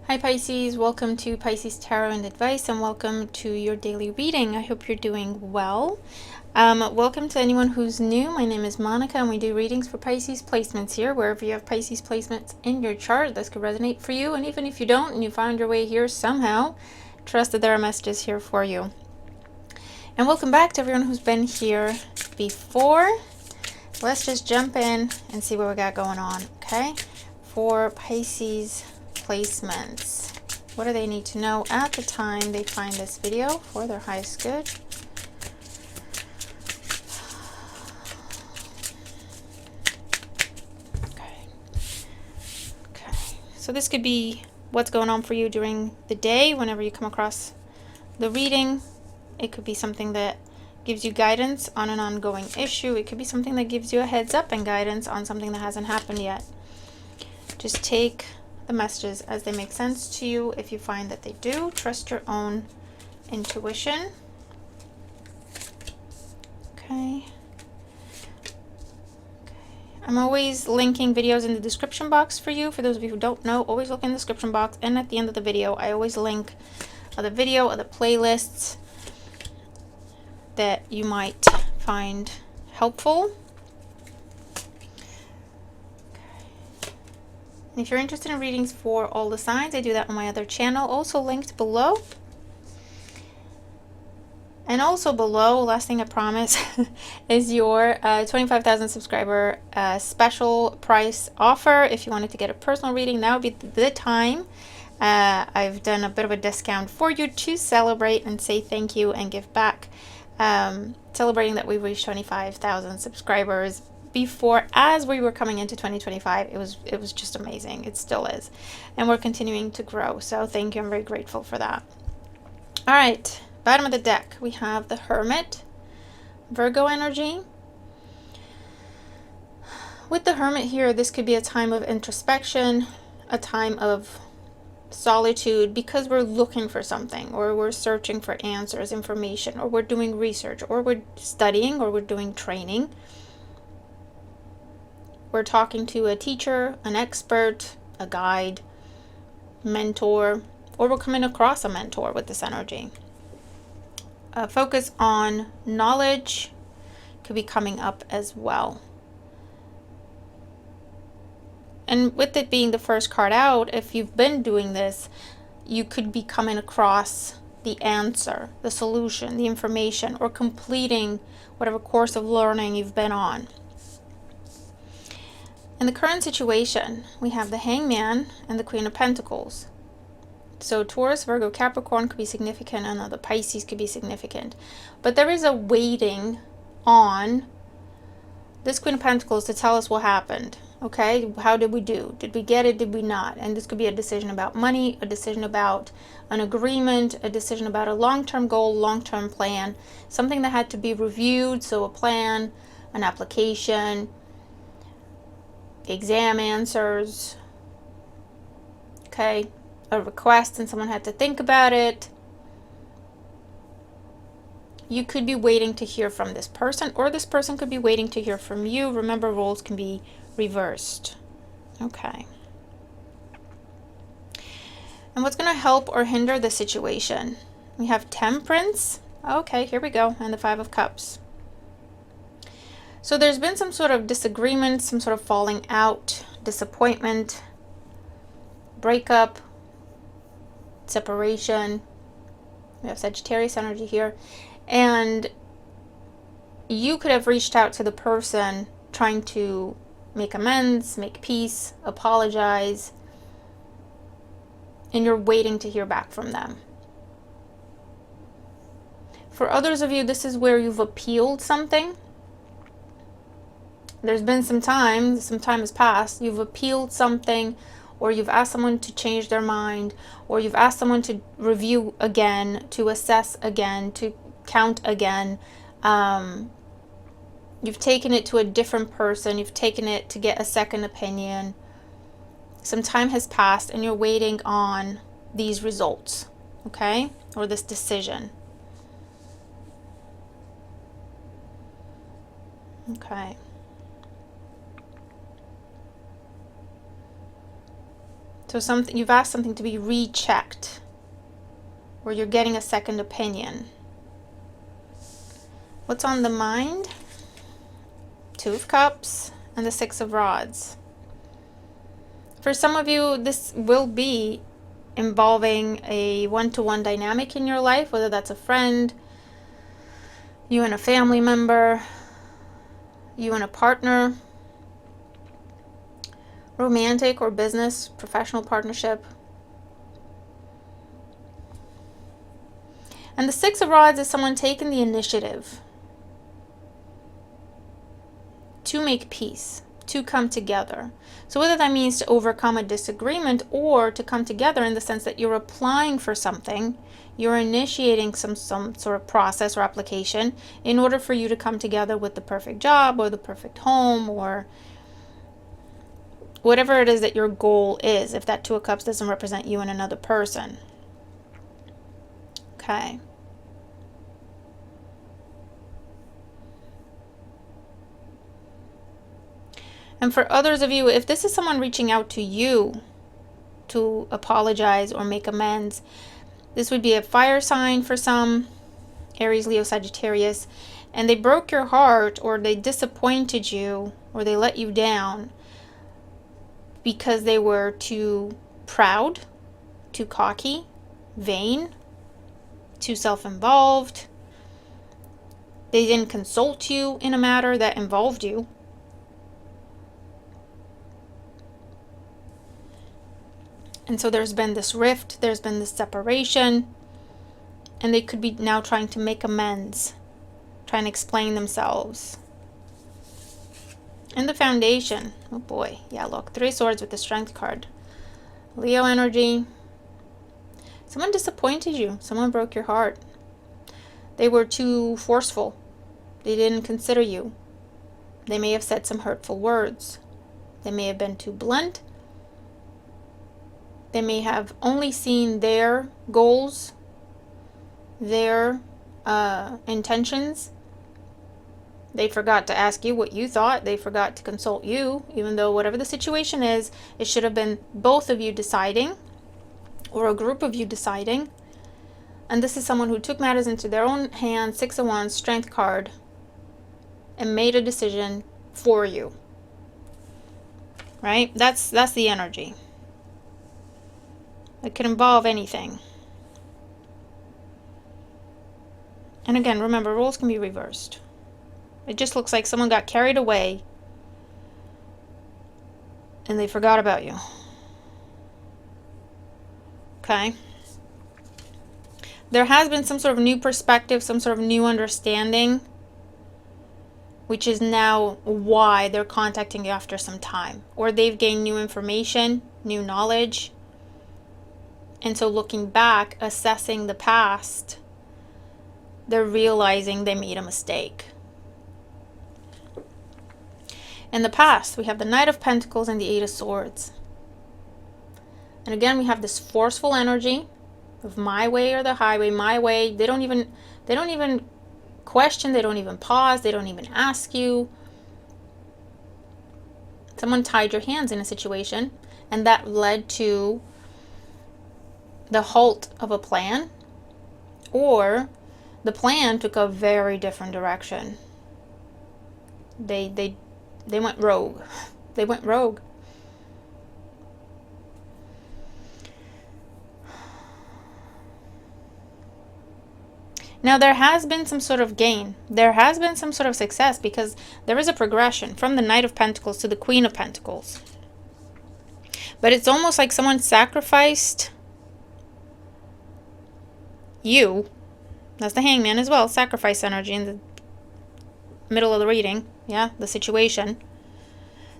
Hi Pisces, welcome to Pisces Tarot and Advice, and welcome to your daily reading. I hope you're doing well. Welcome to anyone who's new. My name is Monica and we do readings for Pisces placements here. Wherever you have Pisces placements in your chart, this could resonate for you. And even if you don't and you found your way here somehow, trust that there are messages here for you. And welcome back to everyone who's been here before. Let's just jump in and see what we got going on, okay? For Pisces placements, what do they need to know at the time they find this video for their highest good? Okay, so this could be what's going on for you during the day whenever you come across the reading. It could be something that gives you guidance on an ongoing issue. It could be something that gives you a heads up and guidance on something that hasn't happened yet. Just take the messages as they make sense to you. If you find that they do, trust your own intuition. Okay. I'm always linking videos in the description box for you. For those of you who don't know, always look in the description box, and at the end of the video I always link the video or the playlists that you might find helpful. If you're interested in readings for all the signs, I do that on my other channel, also linked below. And also below, last thing I promise, is your 25,000 subscriber special price offer. If you wanted to get a personal reading, that would be the time. I've done a bit of a discount for you to celebrate and say thank you and give back. Celebrating that we've reached 25,000 subscribers. Before, as we were coming into 2025, it was just amazing. It still is, and we're continuing to grow, so thank you. I'm very grateful for that. All right, bottom of the deck we have the Hermit, Virgo energy. With the Hermit here, this could be a time of introspection, a time of solitude, because we're looking for something, or we're searching for answers, information, or we're doing research, or we're studying, or we're doing training. We're talking to a teacher, an expert, a guide, mentor, or we're coming across a mentor with this energy. Focus on knowledge could be coming up as well. And with it being the first card out, if you've been doing this, you could be coming across the answer, the solution, the information, or completing whatever course of learning you've been on. In the current situation, we have the Hangman and the Queen of Pentacles. So Taurus, Virgo, Capricorn could be significant, and the Pisces could be significant. But there is a waiting on this Queen of Pentacles to tell us what happened. Okay, how did we do? Did we get it? Did we not? And this could be a decision about money, a decision about an agreement, a decision about a long-term goal, long-term plan, something that had to be reviewed. So a plan, an application, exam answers, okay, a request, and someone had to think about it. You could be waiting to hear from this person, or this person could be waiting to hear from you. Remember, roles can be reversed. Okay. And what's going to help or hinder the situation? We have Temperance. Okay, here we go. And the Five of Cups. So there's been some sort of disagreement, some sort of falling out, disappointment, breakup, separation. We have Sagittarius energy here. And you could have reached out to the person trying to make amends, make peace, apologize, and you're waiting to hear back from them. For others of you, this is where you've appealed something. There's been some time has passed, you've appealed something, or you've asked someone to change their mind, or you've asked someone to review again, to assess again, to count again. You've taken it to a different person, you've taken it to get a second opinion. Some time has passed and you're waiting on these results, okay, or this decision. Okay. So you've asked something to be rechecked, or you're getting a second opinion. What's on the mind? Two of Cups and the Six of Rods. For some of you, this will be involving a one-to-one dynamic in your life, whether that's a friend, you and a family member, you and a partner, romantic or business, professional partnership. And the Six of Rods is someone taking the initiative to make peace, to come together. So whether that means to overcome a disagreement or to come together in the sense that you're applying for something, you're initiating some sort of process or application in order for you to come together with the perfect job or the perfect home or whatever it is that your goal is, if that Two of Cups doesn't represent you and another person. Okay. And for others of you, if this is someone reaching out to you to apologize or make amends, this would be a fire sign for some, Aries, Leo, Sagittarius, and they broke your heart or they disappointed you or they let you down because they were too proud, too cocky, vain, too self-involved. They didn't consult you in a matter that involved you. And so there's been this rift, there's been this separation, and they could be now trying to make amends, trying to explain themselves. And the Foundation, oh boy, yeah, look, Three of Swords with the Strength card. Leo energy. Someone disappointed you, someone broke your heart. They were too forceful. They didn't consider you. They may have said some hurtful words. They may have been too blunt. They may have only seen their goals, their intentions. They forgot to ask you what you thought. They forgot to consult you, even though whatever the situation is, it should have been both of you deciding or a group of you deciding. And this is someone who took matters into their own hands, Six of Wands, Strength card, and made a decision for you. Right? That's the energy. It could involve anything. And again, remember, roles can be reversed. It just looks like someone got carried away and they forgot about you. Okay? There has been some sort of new perspective, some sort of new understanding, which is now why they're contacting you after some time. Or they've gained new information, new knowledge. And so looking back, assessing the past, they're realizing they made a mistake. In the past, we have the Knight of Pentacles and the Eight of Swords. And again, we have this forceful energy of my way or the highway, my way. They don't even question, they don't even pause, they don't even ask you. Someone tied your hands in a situation, and that led to the halt of a plan, or the plan took a very different direction. They went rogue. They went rogue. Now there has been some sort of gain. There has been some sort of success because there is a progression from the Knight of Pentacles to the Queen of Pentacles. But it's almost like someone sacrificed you. That's the Hangman as well. Sacrifice energy in the middle of the reading. Yeah, the situation.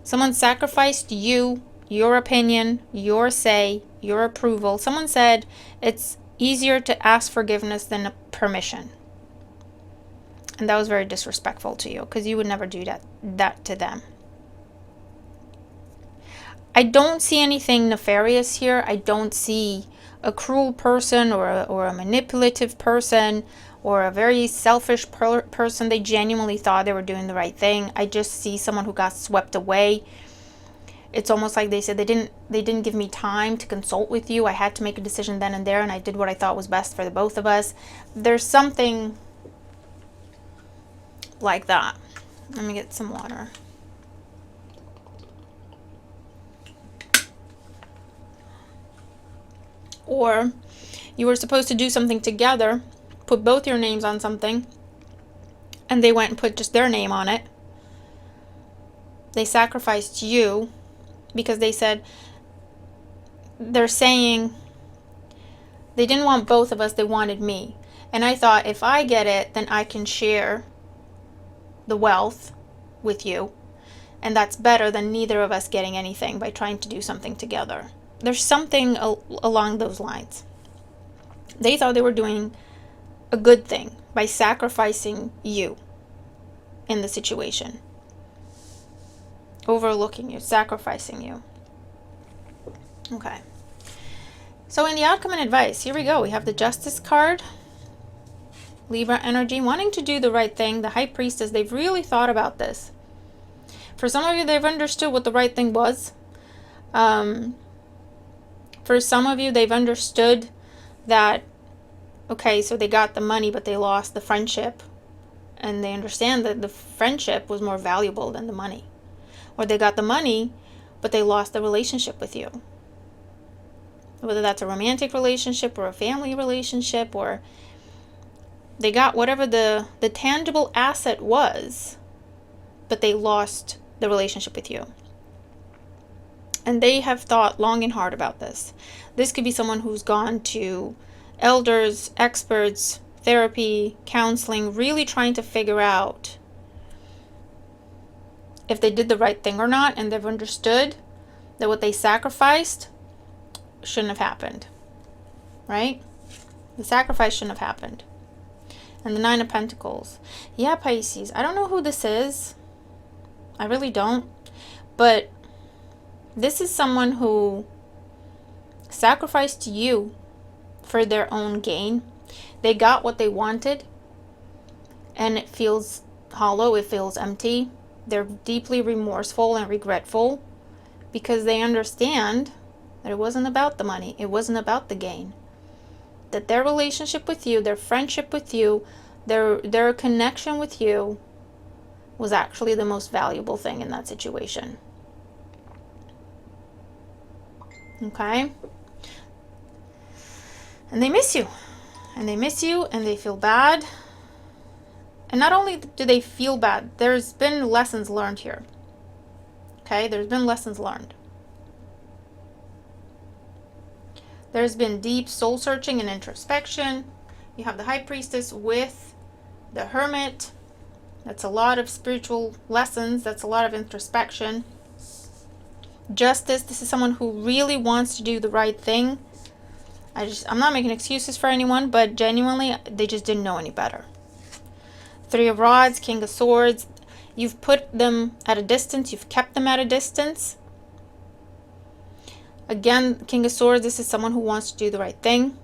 Someone sacrificed you, your opinion, your say, your approval. Someone said it's easier to ask forgiveness than permission. And that was very disrespectful to you because you would never do that to them. I don't see anything nefarious here. I don't see a cruel person or a manipulative person or a very selfish person. They genuinely thought they were doing the right thing. I just see someone who got swept away. it's almost like they said they didn't give me time to consult with you. I had to make a decision then and there, and I did what I thought was best for the both of us. There's something like that. Let me get some water. Or you were supposed to do something together, put both your names on something, and they went and put just their name on it. They sacrificed you because they said, they're saying they didn't want both of us, they wanted me. And I thought, if I get it, then I can share the wealth with you. And that's better than neither of us getting anything by trying to do something together. There's something along those lines. They thought they were doing a good thing by sacrificing you in the situation. Overlooking you, sacrificing you. Okay. So in the outcome and advice, here we go. We have the Justice card. Libra energy, wanting to do the right thing. The High Priestess, they've really thought about this. For some of you, they've understood what the right thing was. For some of you, they've understood that, okay, so they got the money, but they lost the friendship. And they understand that the friendship was more valuable than the money. Or they got the money, but they lost the relationship with you. Whether that's a romantic relationship or a family relationship, or they got whatever the tangible asset was, but they lost the relationship with you. And they have thought long and hard about this. This could be someone who's gone to elders, experts, therapy, counseling, really trying to figure out if they did the right thing or not, and they've understood that what they sacrificed shouldn't have happened, right? The sacrifice shouldn't have happened. And the Nine of Pentacles. Yeah, Pisces, I don't know who this is. I really don't. But this is someone who sacrificed you for their own gain. They got what they wanted, and it feels hollow, it feels empty. They're deeply remorseful and regretful because they understand that it wasn't about the money, it wasn't about the gain. That their relationship with you, their friendship with you, their connection with you was actually the most valuable thing in that situation. Okay? And they miss you. And they miss you, and they feel bad. And not only do they feel bad, there's been lessons learned here. Okay? There's been lessons learned. There's been deep soul searching and introspection. You have the High Priestess with the Hermit. That's a lot of spiritual lessons. That's a lot of introspection. Justice. This is someone who really wants to do the right thing. I'm not making excuses for anyone, but genuinely, they just didn't know any better. Three of Rods, King of Swords. You've put them at a distance. You've kept them at a distance. Again, King of Swords, this is someone who wants to do the right thing.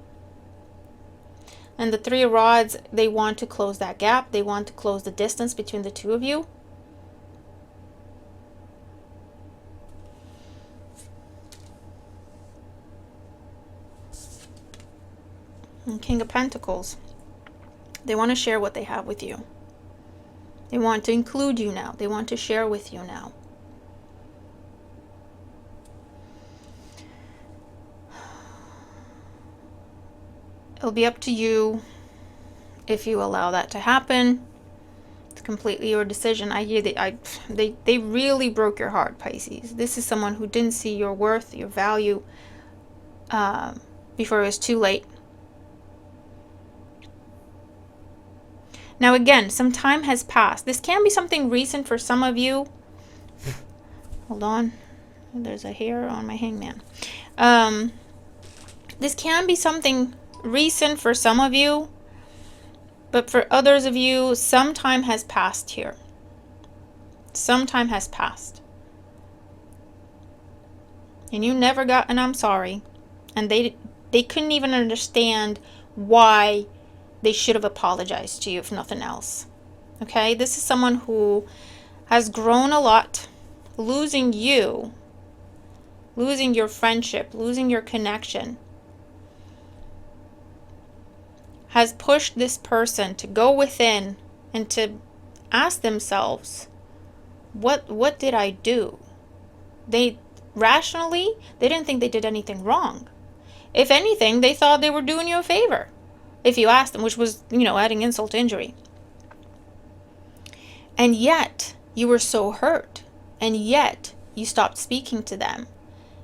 And the Three of Rods, they want to close that gap. They want to close the distance between the two of you. And King of Pentacles, they want to share what they have with you. They want to include you now. They want to share with you now. It'll be up to you if you allow that to happen. It's completely your decision. I hear they really broke your heart, Pisces. This is someone who didn't see your worth, your value, before it was too late. Now again, some time has passed. This can be something recent for some of you. Hold on. There's a hair on my hangman. This can be something recent for some of you, but for others of you, some time has passed here. Some time has passed. And you never got an I'm sorry. And they couldn't even understand why they should have apologized to you, if nothing else. Okay? This is someone who has grown a lot. Losing you losing your friendship, losing your connection, has pushed this person to go within and to ask themselves, what did I do? They rationally, they didn't think they did anything wrong. If anything, they thought they were doing you a favor if you asked them, which was, adding insult to injury. And yet, you were so hurt. And yet, you stopped speaking to them.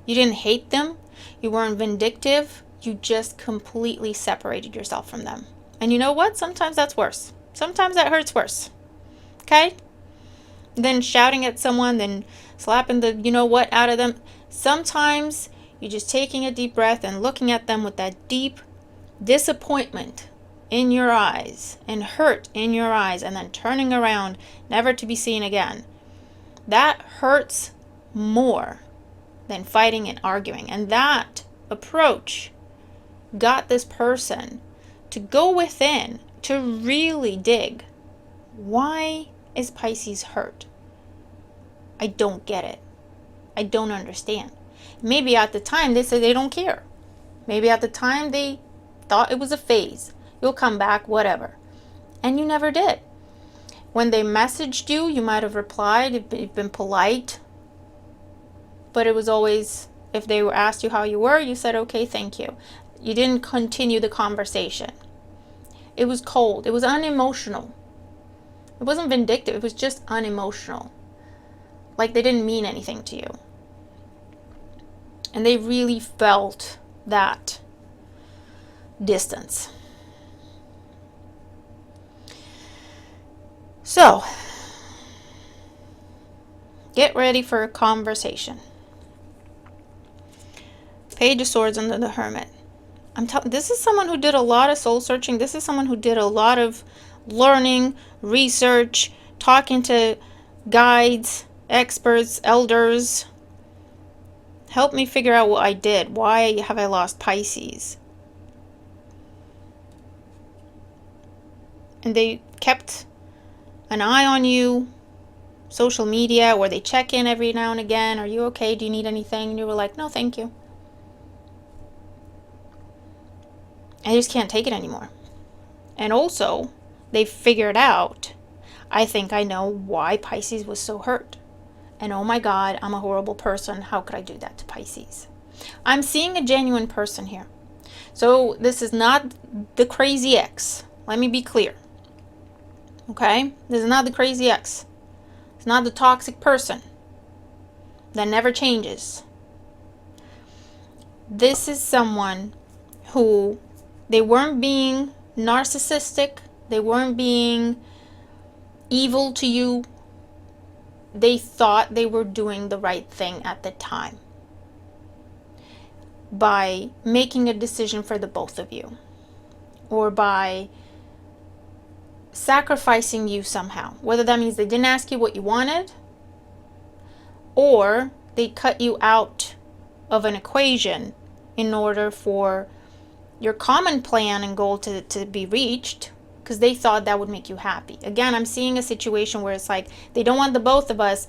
You didn't hate them. You weren't vindictive. You just completely separated yourself from them. And you know what? Sometimes that's worse. Sometimes that hurts worse. Okay? Then shouting at someone, then slapping the you-know-what out of them. Sometimes you're just taking a deep breath and looking at them with that deep disappointment in your eyes and hurt in your eyes, and then turning around, never to be seen again. That hurts more than fighting and arguing. And that approach got this person to go within, to really dig. Why is Pisces hurt? I don't get it. I don't understand. Maybe at the time they said they don't care. Maybe at the time they thought it was a phase. You'll come back, whatever. And you never did. When they messaged you, you might have replied, you've been polite. But it was always, if they were asked you how you were, you said, okay, thank you. You didn't continue the conversation. It was cold. It was unemotional. It wasn't vindictive. It was just unemotional. Like they didn't mean anything to you. And they really felt that distance. So, get ready for a conversation. Page of Swords under the Hermit. This is someone who did a lot of soul searching. This is someone who did a lot of learning, research, talking to guides, experts, elders. Help me figure out what I did. Why have I lost Pisces? And they kept an eye on you. Social media, where they check in every now and again. Are you okay? Do you need anything? And you were like, no, thank you. I just can't take it anymore. And also, they figured out, I think I know why Pisces was so hurt. And oh my God, I'm a horrible person. How could I do that to Pisces? I'm seeing a genuine person here. So this is not the crazy ex. Let me be clear. Okay? This is not the crazy ex. It's not the toxic person that never changes. This is someone who, they weren't being narcissistic. They weren't being evil to you. They thought they were doing the right thing at the time by making a decision for the both of you, or by sacrificing you somehow. Whether that means they didn't ask you what you wanted, or they cut you out of an equation in order for your common plan and goal to be reached, because they thought that would make you happy. Again, I'm seeing a situation where it's like they don't want the both of us,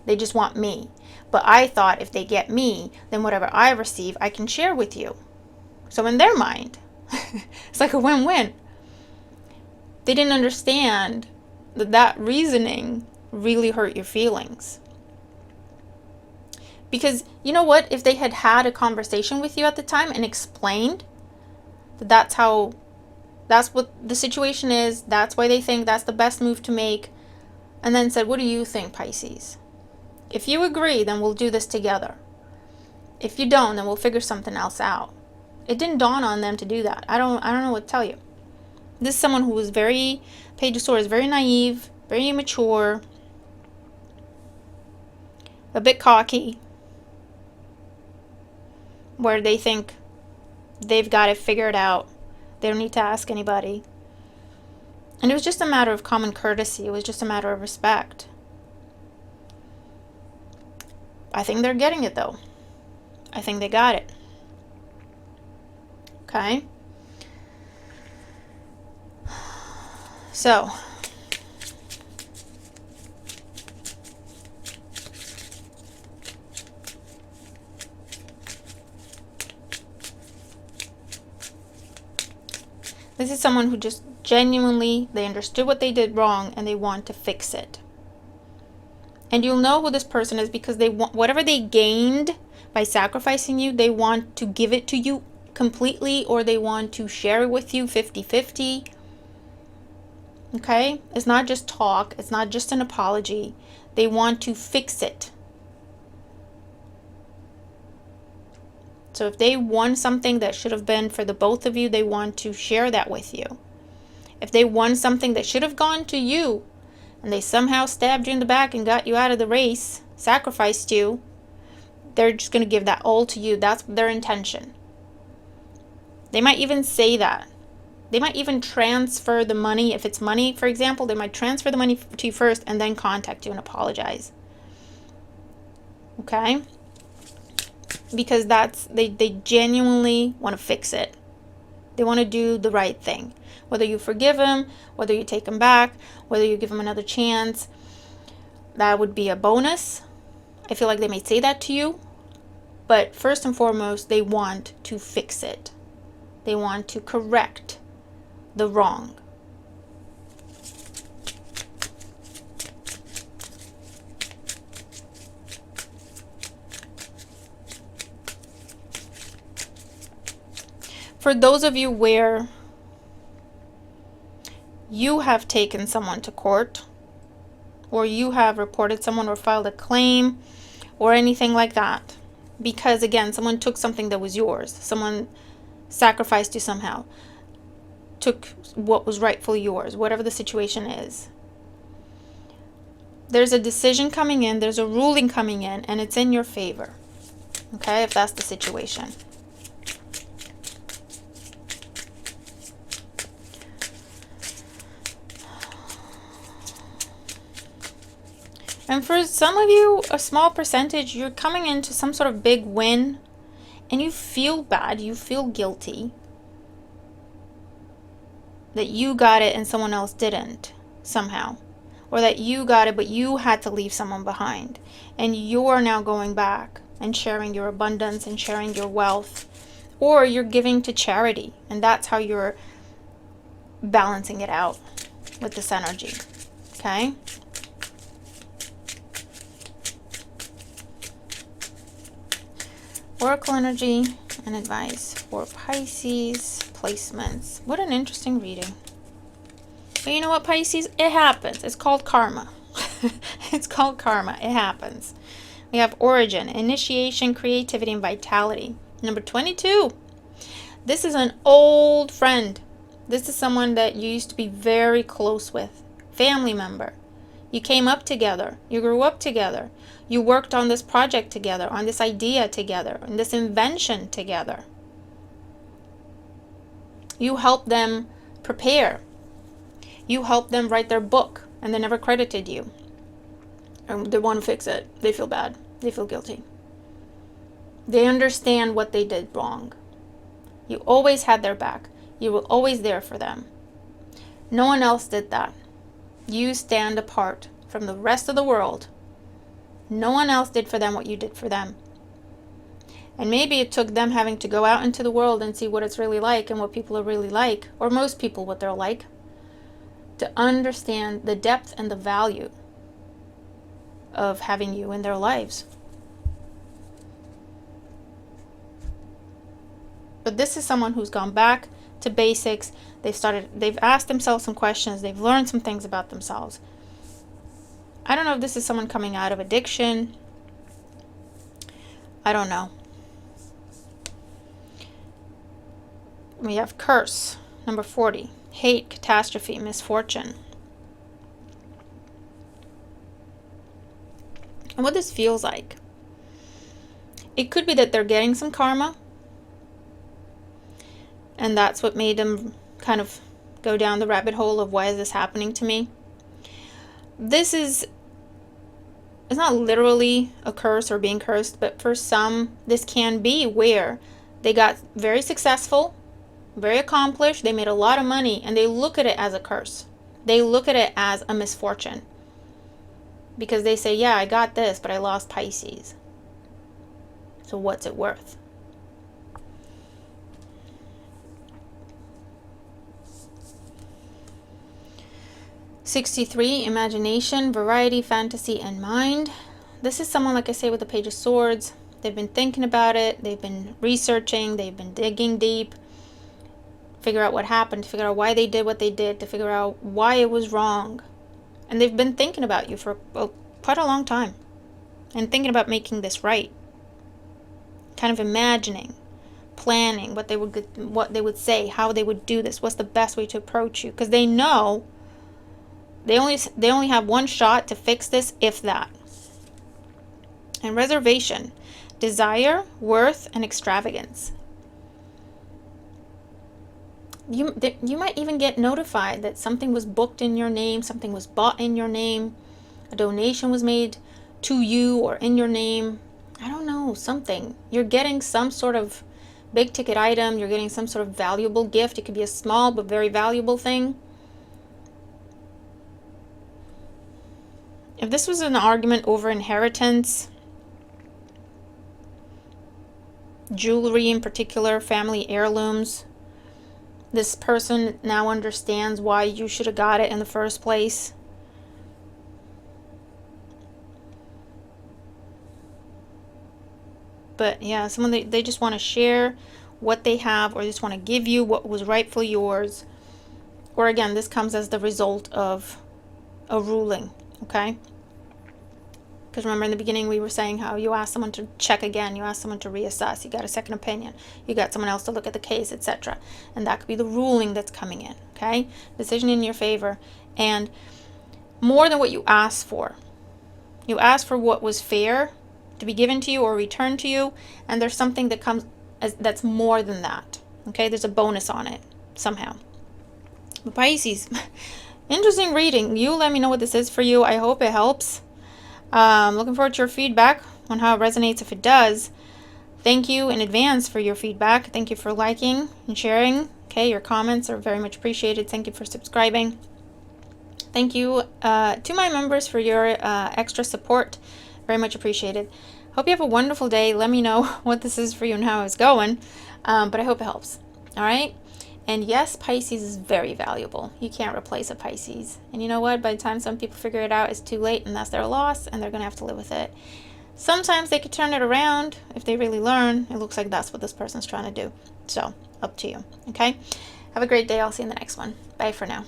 they just want me. But I thought if they get me, then whatever I receive, I can share with you. So in their mind, it's like a win-win. They didn't understand that reasoning really hurt your feelings. Because you know what? If they had had a conversation with you at the time and explained that that's what the situation is, that's why they think that's the best move to make, and then said, what do you think, Pisces? If you agree, then we'll do this together. If you don't, then we'll figure something else out. It didn't dawn on them to do that. I don't know what to tell you. This is someone who was very, Page of Swords, very naive, very immature, a bit cocky, where they think they've got it figured out. They don't need to ask anybody. And it was just a matter of common courtesy. It was just a matter of respect. I think they're getting it, though. I think they got it. Okay? So, This is someone who just genuinely, they understood what they did wrong and they want to fix it. And you'll know who this person is because they want whatever they gained by sacrificing you, they want to give it to you completely, or they want to share it with you 50-50. Okay? It's not just talk. It's not just an apology. They want to fix it. So if they won something that should have been for the both of you, they want to share that with you. If they won something that should have gone to you, and they somehow stabbed you in the back and got you out of the race, sacrificed you, they're just going to give that all to you. That's their intention. They might even say that. They might even transfer the money. If it's money, for example, they might transfer the money to you first and then contact you and apologize. Okay? Because they genuinely want to fix it. They want to do the right thing. Whether you forgive them, whether you take them back, whether you give them another chance, that would be a bonus. I feel like they may say that to you. But first and foremost, they want to fix it. They want to correct the wrong. For those of you where you have taken someone to court, or you have reported someone or filed a claim or anything like that, because again, someone took something that was yours, someone sacrificed you somehow, took what was rightfully yours, whatever the situation is. There's a decision coming in, there's a ruling coming in, and it's in your favor. Okay, if that's the situation. And for some of you, a small percentage, you're coming into some sort of big win and you feel bad, you feel guilty that you got it and someone else didn't somehow. Or that you got it but you had to leave someone behind. And you're now going back and sharing your abundance and sharing your wealth. Or you're giving to charity. And that's how you're balancing it out with this energy. Okay? Oracle energy and advice for Pisces placements. What an interesting reading. But you know what, Pisces? It happens. It's called karma. It's called karma. It happens. We have origin, initiation, creativity, and vitality. Number 22. This is an old friend. This is someone that you used to be very close with. Family member. You came up together. You grew up together. You worked on this project together, on this idea together, on this invention together. You helped them prepare. You helped them write their book, and they never credited you. They want to fix it. They feel bad. They feel guilty. They understand what they did wrong. You always had their back. You were always there for them. No one else did that. You stand apart from the rest of the world. No one else did for them what you did for them. And maybe it took them having to go out into the world and see what it's really like and what people are really like, or most people what they're like, to understand the depth and the value of having you in their lives. But this is someone who's gone back to basics. They've asked themselves some questions. They've learned some things about themselves. I don't know if this is someone coming out of addiction. I don't know. We have curse, number 40. Hate, catastrophe, misfortune. And what this feels like. It could be that they're getting some karma. And that's what made them kind of go down the rabbit hole of why is this happening to me. This is, it's not literally a curse or being cursed, but for some, this can be where they got very successful, very accomplished, they made a lot of money, and they look at it as a curse. They look at it as a misfortune. Because they say, yeah, I got this, but I lost Pisces. So what's it worth? 63, imagination, variety, fantasy, and mind. This is someone, like I say, with the Page of Swords. They've been thinking about it. They've been researching. They've been digging deep. Figure out what happened. Figure out why they did what they did. To figure out why it was wrong. And they've been thinking about you for quite a long time. And thinking about making this right. Kind of imagining. Planning what they would say. How they would do this. What's the best way to approach you. Because they know they only have one shot to fix this, if that. And reservation, desire, worth, and extravagance. You might even get notified that something was booked in your name, something was bought in your name, a donation was made to you or in your name. I don't know, something. You're getting some sort of big ticket item. You're getting some sort of valuable gift. It could be a small but very valuable thing. If this was an argument over inheritance, jewelry in particular, family heirlooms, this person now understands why you should have got it in the first place. But yeah, someone they just want to share what they have, or just want to give you what was rightfully yours. Or again, this comes as the result of a ruling, okay? Because remember in the beginning we were saying how you ask someone to check again, you ask someone to reassess, you got a second opinion, you got someone else to look at the case, etc. And that could be the ruling that's coming in, okay? Decision in your favor. And more than what you asked for. You asked for what was fair to be given to you or returned to you, and there's something that comes that's more than that, okay? There's a bonus on it somehow. But Pisces, interesting reading. You let me know what this is for you. I hope it helps. Looking forward to your feedback on how it resonates if it does. Thank you in advance for your feedback. Thank you for liking and sharing. Okay, your comments are very much appreciated. Thank you for subscribing. Thank you to my members for your extra support. Very much appreciated. Hope you have a wonderful day. Let me know what this is for you and how it's going. But I hope it helps. All right? And yes, Pisces is very valuable. You can't replace a Pisces. And you know what? By the time some people figure it out, it's too late, and that's their loss, and they're going to have to live with it. Sometimes they could turn it around if they really learn. It looks like that's what this person's trying to do. So, up to you. Okay? Have a great day. I'll see you in the next one. Bye for now.